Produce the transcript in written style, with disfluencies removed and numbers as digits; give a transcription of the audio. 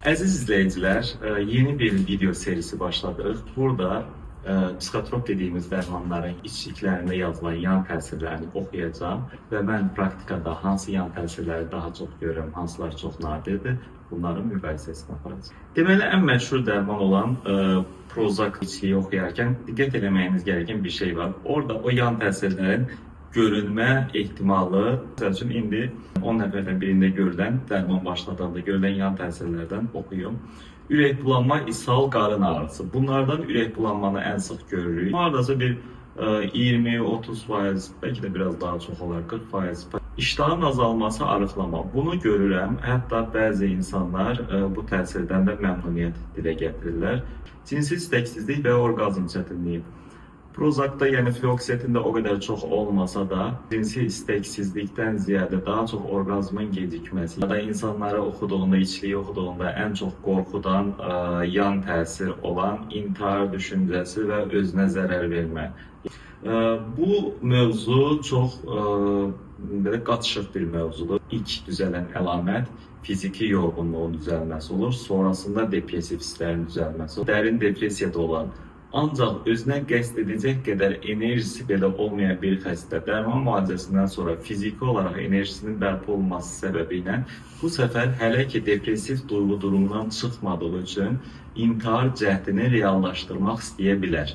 Əziz izləyicilər, yeni bir video serisi başladıq. Burada psixotrop dediyimiz dərmanların içliklərində yazılan yan təsirlərini oxuyacağam və mən praktikada hansı yan təsirləri daha çox görürəm, hansılar çox nadirdir, bunların müqayisəsini aparacağım. Deməli, ən məşhur dərman olan Prozac içliyi oxuyarkən diqqət etməyiniz gərəkən bir şey var. Orada o yan təsirlərin görünmə ehtimalı, məsəl üçün indi 10 nəfərdən birində görülən, dərman başladığında görülən yan təsirlərdən oxuyum. Ürək bulanma, ishal, qarın ağrısı. Bunlardan ürək bulanmanı ən sıx görürük. Hardasa bir 20-30%, bəlkə də biraz daha çox olar, 40%. İştahın azalması, arıqlama. Bunu görürəm. Hətta bəzi insanlar bu təsirdən də məmnuniyyət dilə gətirirlər. Cinsi istəksizlik və orqazm çətinliyi. Prozac'da, yəni fluoxetində o qədər çox olmasa da, cinsi istəksizlikdən ziyadə daha çox orqazmın gecikməsi ya da insanlara oxuduğunda, içliyi oxuduğunda ən çox qorxudan yan təsir olan intihar düşüncəsi və özünə zərər vermə. Bu mövzu çox belə qatışıq bir mövzudur. İlk düzələn əlamət fiziki yorğunluğun düzəlməsi olur, sonrasında depressiv hisslərin düzəlməsi olur. Dərin depressiyada olan, ancaq özünə qəsd edəcək qədər enerjisi belə olmayan bir xəstə dərman müalicəsindən sonra fiziki olaraq enerjisinin bərpa olması səbəbi ilə bu səfər hələ ki depressiv duyğu durumundan çıxmadığı üçün intihar cəhdini reallaşdırmaq istəyə bilər.